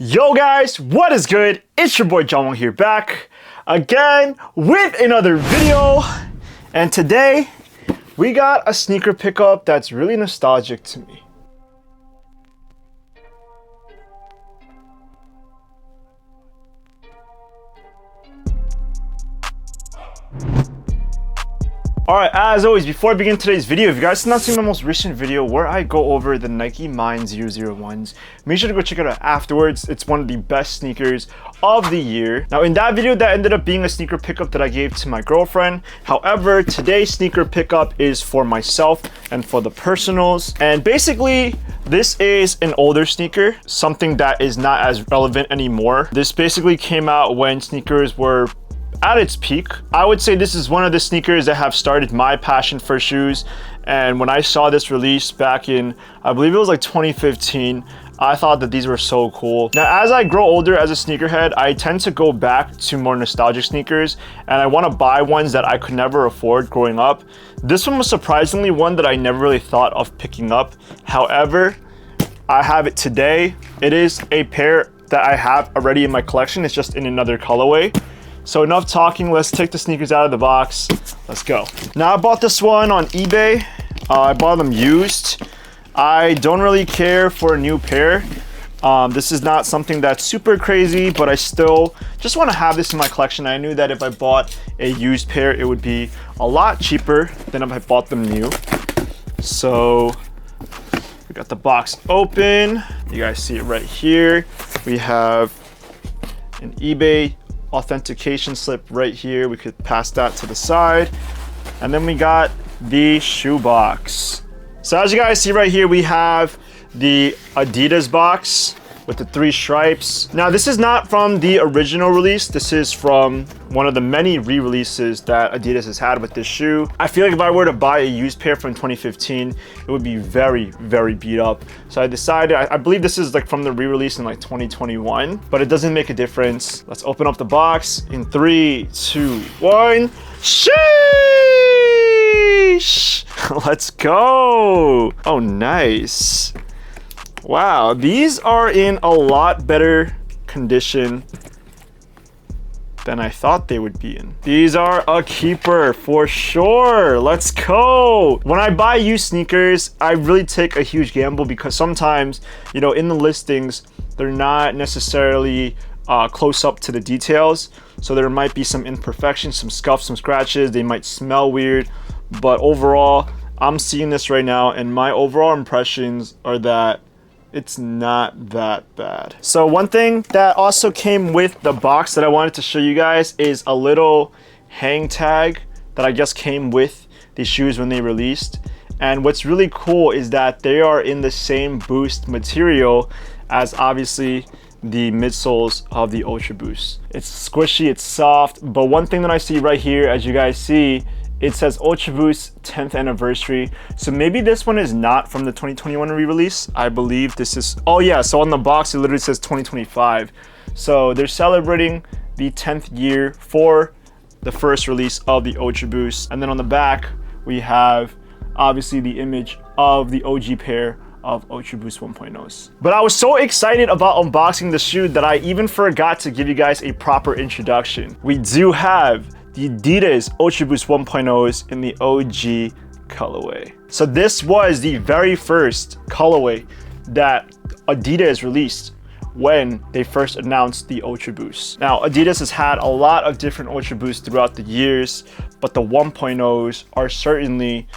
Yo guys, what is good? It's your boy John Wong here, back again with another video. And today we got a sneaker pickup that's really nostalgic to me. Alright, as always, before I begin today's video, if you guys have not seen my most recent video where I go over the Nike Mine 001s, make sure to go check it out afterwards. It's one of the best sneakers of the year. Now, in that video, that ended up being a sneaker pickup that I gave to my girlfriend. However, today's sneaker pickup is for myself and for the personals. And basically, this is an older sneaker, something that is not as relevant anymore. This basically came out when sneakers were at its peak. I would say this is one of the sneakers that have started my passion for shoes. And when I saw this release back in, I believe it was like 2015, I thought that these were so cool. Now, as I grow older as a sneakerhead, I tend to go back to more nostalgic sneakers, and I want to buy ones that I could never afford growing up. This one was surprisingly one that I never really thought of picking up. However, I have it today. It is a pair that I have already in my collection. It's just in another colorway. So enough talking, let's take the sneakers out of the box. Let's go. Now, I bought this one on eBay. I bought them used. I don't really care for a new pair. This is not something that's super crazy, but I still just want to have this in my collection. I knew that if I bought a used pair, it would be a lot cheaper than if I bought them new. So we got the box open. You guys see it right here. We have an eBay authentication slip right here. We could pass that to the side. And then we got the shoe box. So as you guys see right here, we have the Adidas box with the 3 stripes. Now, this is not from the original release. This is from one of the many re-releases that Adidas has had with this shoe. I feel like if I were to buy a used pair from 2015, it would be very, very beat up. So I decided, I believe this is like from the re-release in like 2021, but it doesn't make a difference. Let's open up the box in 3, 2, 1. Sheesh! Let's go. Oh, nice. Wow, these are in a lot better condition than I thought they would be in. These are a keeper for sure. Let's go. When I buy used sneakers, I really take a huge gamble because sometimes, you know, in the listings, they're not necessarily close up to the details. So there might be some imperfections, some scuffs, some scratches. They might smell weird, but overall, I'm seeing this right now, and my overall impressions are that it's not that bad. So one thing that also came with the box that I wanted to show you guys is a little hang tag that I guess came with these shoes when they released. And what's really cool is that they are in the same Boost material as obviously the midsoles of the UltraBoost. It's squishy, it's soft, but one thing that I see right here, as you guys see, it says UltraBoost 10th anniversary. So maybe this one is not from the 2021 re-release. I believe this is, oh yeah, so on the box, it literally says 2025. So they're celebrating the 10th year for the first release of the UltraBoost. And then on the back, we have obviously the image of the OG pair of UltraBoost 1.0s. But I was so excited about unboxing the shoe that I even forgot to give you guys a proper introduction. We do have the Adidas UltraBoost 1.0s in the OG colorway. So this was the very first colorway that Adidas released when they first announced the UltraBoost. Now, Adidas has had a lot of different UltraBoosts throughout the years, but the 1.0s are certainly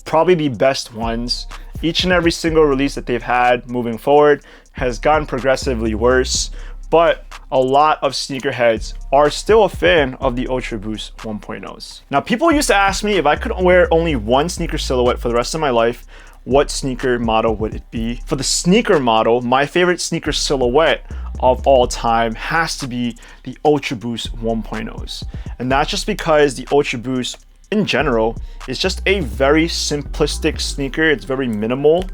probably the best ones. Each and every single release that they've had moving forward has gotten progressively worse, but a lot of sneakerheads are still a fan of the UltraBoost 1.0s. Now, people used to ask me if I could wear only one sneaker silhouette for the rest of my life, what sneaker model would it be? For the sneaker model, my favorite sneaker silhouette of all time has to be the UltraBoost 1.0s. And that's just because the UltraBoost in general is just a very simplistic sneaker. It's very minimal.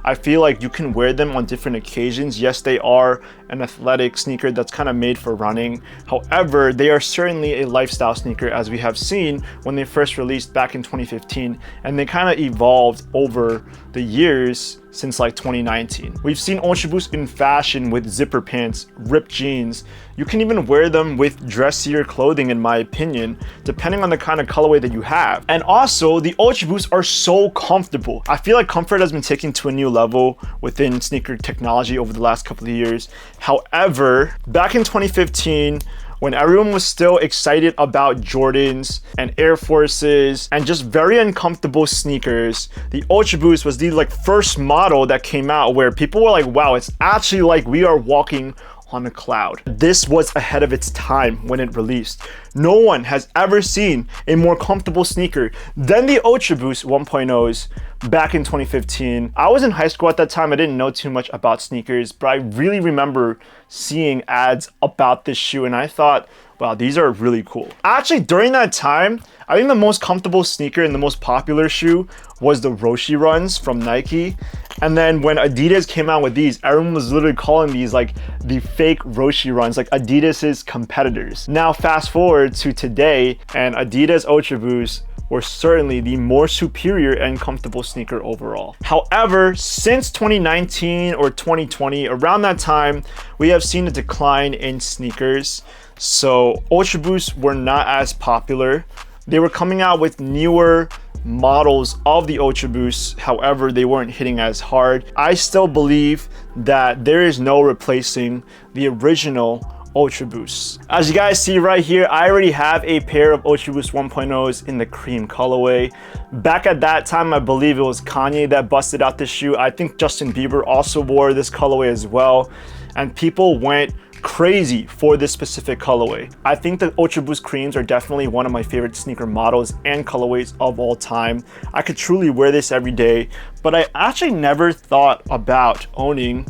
I feel like you can wear them on different occasions. Yes, they are an athletic sneaker that's kind of made for running. However, they are certainly a lifestyle sneaker, as we have seen when they first released back in 2015, and they kind of evolved over the years since like 2019. We've seen UltraBoost in fashion with zipper pants, ripped jeans. You can even wear them with dressier clothing, in my opinion, depending on the kind of colorway that you have. And also, the UltraBoosts are so comfortable. I feel like comfort has been taken to a new level within sneaker technology over the last couple of years. However, back in 2015, when everyone was still excited about Jordans and Air Forces and just very uncomfortable sneakers, the UltraBoost was the first model that came out where people were like, wow, it's actually like we are walking on a cloud. This was ahead of its time when it released. No one has ever seen a more comfortable sneaker than the UltraBoost 1.0s back in 2015. I was in high school at that time. I didn't know too much about sneakers, but I really remember seeing ads about this shoe and I thought, wow, these are really cool. Actually, during that time, I think the most comfortable sneaker and the most popular shoe was the Roshe Runs from Nike. And then when Adidas came out with these, everyone was literally calling these like the fake Roshe Runs, like Adidas's competitors. Now fast forward to today, and Adidas UltraBoost were certainly the more superior and comfortable sneaker overall. However, since 2019 or 2020, around that time, we have seen a decline in sneakers. So UltraBoosts were not as popular. They were coming out with newer models of the UltraBoost, however, they weren't hitting as hard. I still believe that there is no replacing the original UltraBoosts. As you guys see right here, I already have a pair of UltraBoost 1.0s in the cream colorway. Back at that time, I believe it was Kanye that busted out this shoe. I think Justin Bieber also wore this colorway as well, and people went crazy for this specific colorway. I think the UltraBoost creams are definitely one of my favorite sneaker models and colorways of all time. I could truly wear this every day, but I actually never thought about owning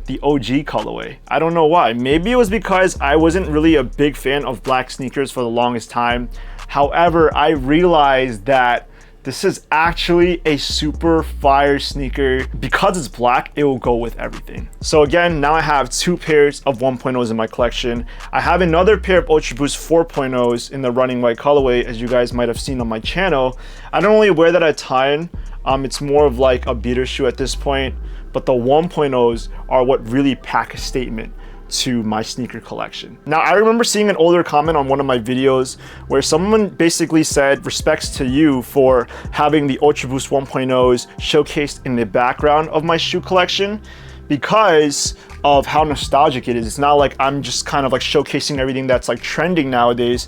the OG colorway. I don't know why. Maybe it was because I wasn't really a big fan of black sneakers for the longest time. However, I realized that this is actually a super fire sneaker. Because it's black, it will go with everything. So again, now I have two pairs of 1.0s in my collection. I have another pair of UltraBoost 4.0s in the running white colorway, as you guys might have seen on my channel. I don't really wear that a ton. It's more of like a beater shoe at this point, but the 1.0s are what really pack a statement to my sneaker collection. Now, I remember seeing an older comment on one of my videos where someone basically said, respects to you for having the UltraBoost 1.0s showcased in the background of my shoe collection, because of how nostalgic it is. It's not like I'm just kind of like showcasing everything that's like trending nowadays.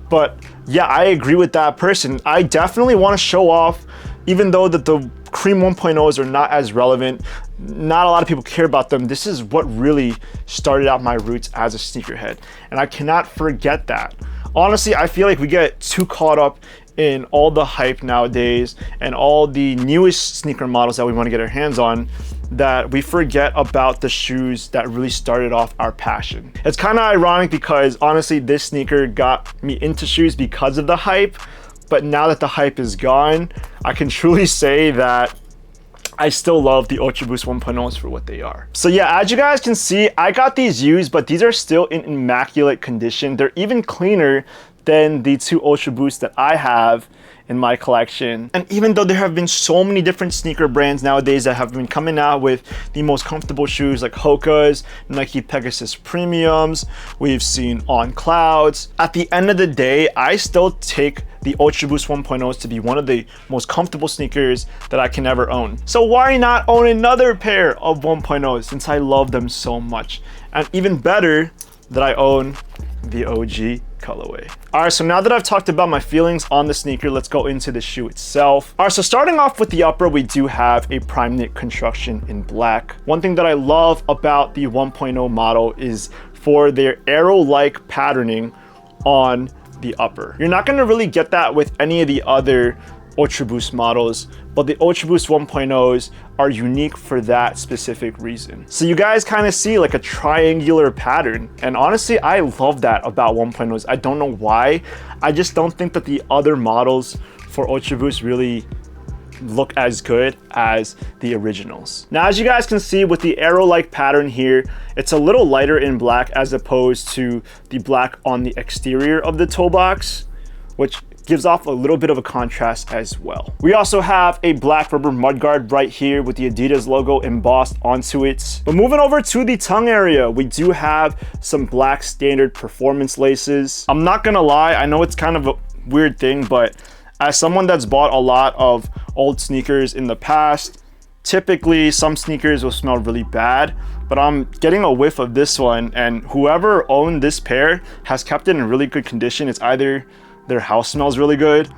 But yeah, I agree with that person. I definitely want to show off, even though that the cream 1.0s are not as relevant, not a lot of people care about them. This is what really started out my roots as a sneakerhead, and I cannot forget that. Honestly, I feel like we get too caught up in all the hype nowadays and all the newest sneaker models that we want to get our hands on, that we forget about the shoes that really started off our passion. It's kind of ironic because honestly, this sneaker got me into shoes because of the hype. But now that the hype is gone, I can truly say that I still love the UltraBoost 1.0s for what they are. So yeah, as you guys can see, I got these used, but these are still in immaculate condition. They're even cleaner than the two UltraBoosts that I have in my collection. And even though there have been so many different sneaker brands nowadays that have been coming out with the most comfortable shoes like Hoka's, Nike Pegasus Premiums, we've seen On Clouds. At the end of the day, I still take the UltraBoost 1.0s to be one of the most comfortable sneakers that I can ever own. So why not own another pair of 1.0s since I love them so much? And even better, that I own the OG colorway. All right, so now that I've talked about my feelings on the sneaker, let's go into the shoe itself. All right, so starting off with the upper, we do have a prime knit construction in black. One thing that I love about the 1.0 model is for their arrow-like patterning on the upper. You're not gonna really get that with any of the other UltraBoost models, but the UltraBoost 1.0s are unique for that specific reason. So you guys kind of see like a triangular pattern, and honestly, I love that about 1.0s. I don't know why. I just don't think that the other models for UltraBoost really look as good as the originals. Now, as you guys can see with the arrow-like pattern here, it's a little lighter in black as opposed to the black on the exterior of the toe box, which gives off a little bit of a contrast as well. We also have a black rubber mudguard right here with the Adidas logo embossed onto it. But moving over to the tongue area, we do have some black standard performance laces. I'm not gonna lie, I know it's kind of a weird thing, but as someone that's bought a lot of old sneakers in the past, typically some sneakers will smell really bad, but I'm getting a whiff of this one, and whoever owned this pair has kept it in really good condition. It's either their house smells really good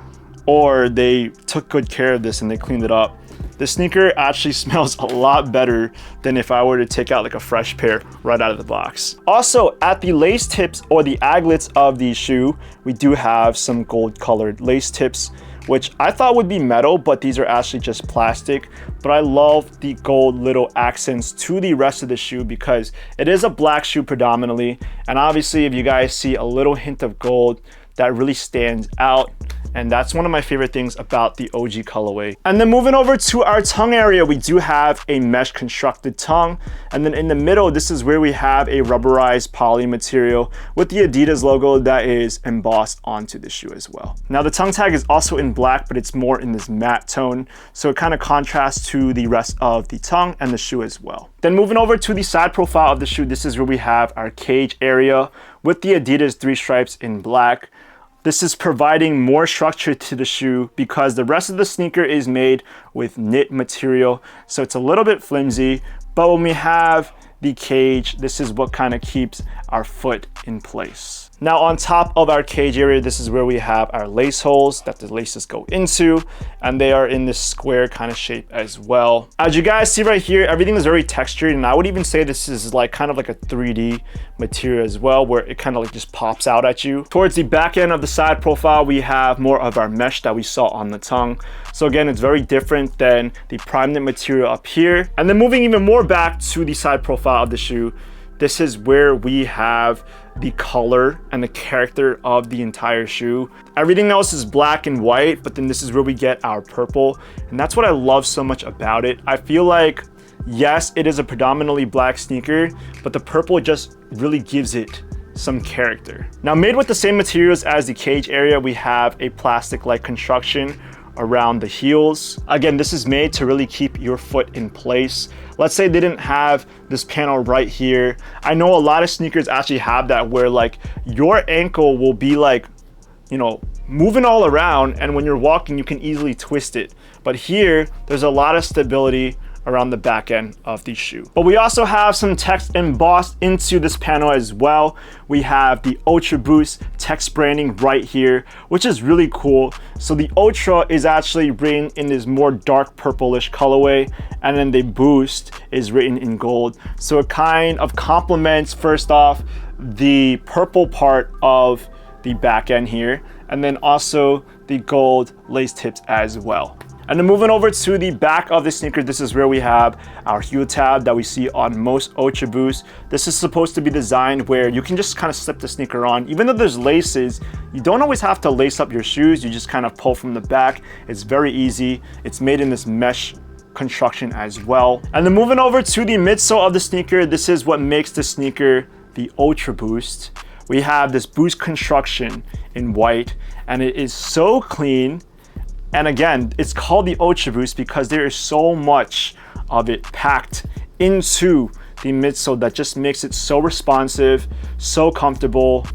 or they took good care of this and they cleaned it up. This sneaker actually smells a lot better than if I were to take out like a fresh pair right out of the box. Also, at the lace tips or the aglets of the shoe, we do have some gold colored lace tips, which I thought would be metal, but these are actually just plastic. But I love the gold little accents to the rest of the shoe because it is a black shoe predominantly. And obviously if you guys see a little hint of gold, that really stands out, and that's one of my favorite things about the OG colorway. And then moving over to our tongue area, we do have a mesh constructed tongue, and then in the middle, this is where we have a rubberized poly material with the Adidas logo that is embossed onto the shoe as well. Now the tongue tag is also in black, but it's more in this matte tone, so it kind of contrasts to the rest of the tongue and the shoe as well. Then moving over to the side profile of the shoe, this is where we have our cage area with the Adidas 3 stripes in black. This is providing more structure to the shoe because the rest of the sneaker is made with knit material, so it's a little bit flimsy, but when we have the cage, this is what kind of keeps our foot in place. Now on top of our cage area, this is where we have our lace holes that the laces go into, and they are in this square kind of shape as well. As you guys see right here, everything is very textured, and I would even say this is like kind of like a 3D material as well, where it kind of like just pops out at you. Towards the back end of the side profile, we have more of our mesh that we saw on the tongue. So again, it's very different than the prime knit material up here. And then moving even more back to the side profile of the shoe, this is where we have the color and the character of the entire shoe. Everything else is black and white, but then this is where we get our purple. And that's what I love so much about it. I feel like, yes, it is a predominantly black sneaker, but the purple just really gives it some character. Now, made with the same materials as the cage area, we have a plastic-like construction around the heels. Again, this is made to really keep your foot in place. Let's say they didn't have this panel right here. I know a lot of sneakers actually have that, where like your ankle will be like, you know, moving all around, and when you're walking you can easily twist it. But here there's a lot of stability around the back end of the shoe. But we also have some text embossed into this panel as well. We have the UltraBoost text branding right here, which is really cool. So the Ultra is actually written in this more dark purplish colorway, and then the Boost is written in gold. So it kind of complements, first off, the purple part of the back end here, and then also the gold lace tips as well. And then moving over to the back of the sneaker, this is where we have our heel tab that we see on most UltraBoost. This is supposed to be designed where you can just kind of slip the sneaker on. Even though there's laces, you don't always have to lace up your shoes. You just kind of pull from the back. It's very easy. It's made in this mesh construction as well. And then moving over to the midsole of the sneaker, this is what makes the sneaker the UltraBoost. We have this boost construction in white, and it is so clean. And again, it's called the UltraBoost because there is so much of it packed into the midsole that just makes it so responsive, so comfortable,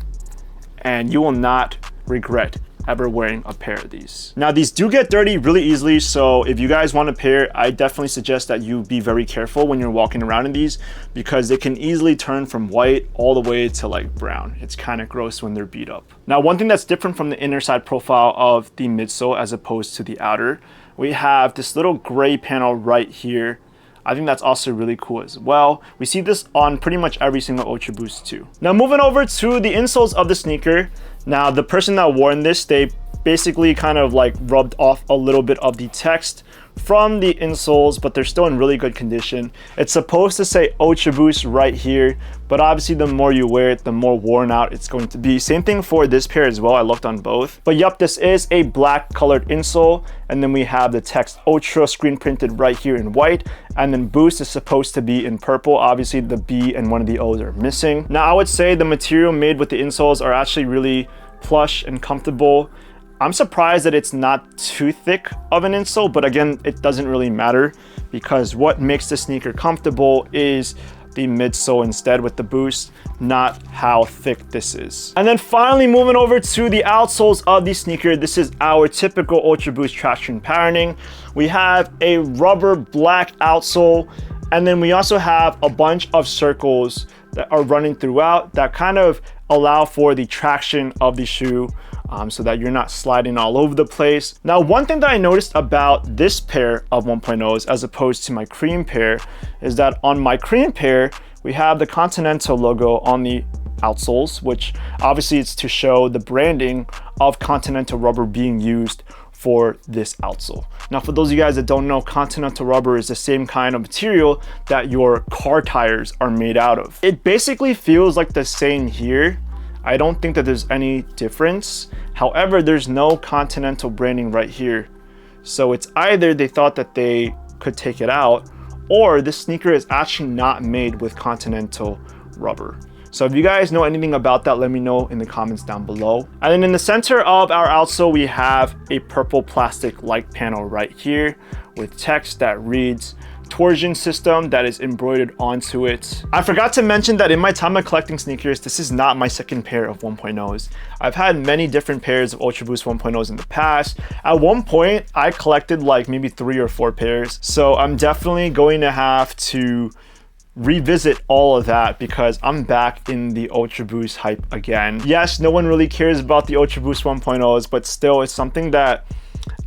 and you will not regret ever wearing a pair of these. Now, these do get dirty really easily, so if you guys want a pair, I definitely suggest that you be very careful when you're walking around in these, because they can easily turn from white all the way to like brown. It's kind of gross when they're beat up. Now, one thing that's different from the inner side profile of the midsole as opposed to the outer, we have this little gray panel right here. I think that's also really cool as well. We see this on pretty much every single UltraBoost too. Now moving over to the insoles of the sneaker, Now, the person that worn this, they basically kind of like rubbed off a little bit of the text from the insoles, but they're still in really good condition. It's supposed to say UltraBoost right here, but obviously the more you wear it, the more worn out it's going to be. Same thing for this pair as well. I looked on both. But yep, this is a black colored insole, and then we have the text Ultra screen printed right here in white, and then Boost is supposed to be in purple. Obviously the B and one of the O's are missing. Now, I would say the material made with the insoles are actually really plush and comfortable. I'm surprised that it's not too thick of an insole, but again, it doesn't really matter because what makes the sneaker comfortable is the midsole instead with the Boost, not how thick this is. And then finally moving over to the outsoles of the sneaker, this is our typical UltraBoost traction patterning. We have a rubber black outsole, and then we also have a bunch of circles that are running throughout that kind of allow for the traction of the shoe, so that you're not sliding all over the place. Now, one thing that I noticed about this pair of 1.0s as opposed to my cream pair is that on my cream pair, we have the Continental logo on the outsoles, which obviously it's to show the branding of Continental rubber being used for this outsole. Now, for those of you guys that don't know, Continental rubber is the same kind of material that your car tires are made out of. It basically feels like the same here. I don't think that there's any difference. However, there's no Continental branding right here. So it's either they thought that they could take it out, or this sneaker is actually not made with Continental rubber. So if you guys know anything about that, let me know in the comments down below. And then in the center of our outsole, we have a purple plastic light panel right here with text that reads torsion system that is embroidered onto it. I forgot to mention that in my time of collecting sneakers, this is not my second pair of 1.0s. I've had many different pairs of UltraBoost 1.0s in the past. At one point, I collected like maybe 3 or 4 pairs. So I'm definitely going to have to revisit all of that because I'm back in the UltraBoost hype again. Yes, no one really cares about the UltraBoost 1.0s, but still it's something that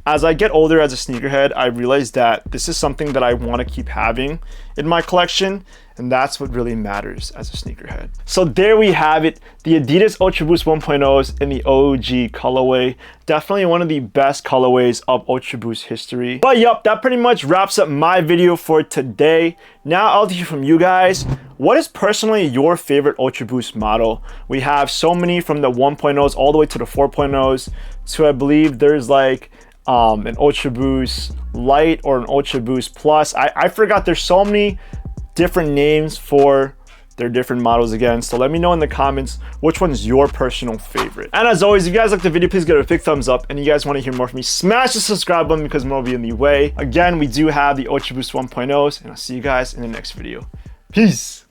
as I get older as a sneakerhead, I realize that this is something that I want to keep having in my collection, and that's what really matters as a sneakerhead. So there we have it, the Adidas UltraBoost 1.0s in the OG colorway. Definitely one of the best colorways of UltraBoost history. But yup, that pretty much wraps up my video for today. Now I'll hear from you guys. What is personally your favorite UltraBoost model? We have so many, from the 1.0s all the way to the 4.0s. So I believe there's like an UltraBoost Light or an UltraBoost Plus. I forgot, there's so many different names for their different models again. So let me know in the comments which one's your personal favorite. And as always, if you guys like the video, please give it a big thumbs up. And you guys want to hear more from me, smash the subscribe button because more will be in the way. Again, we do have the UltraBoost 1.0s, and I'll see you guys in the next video. Peace.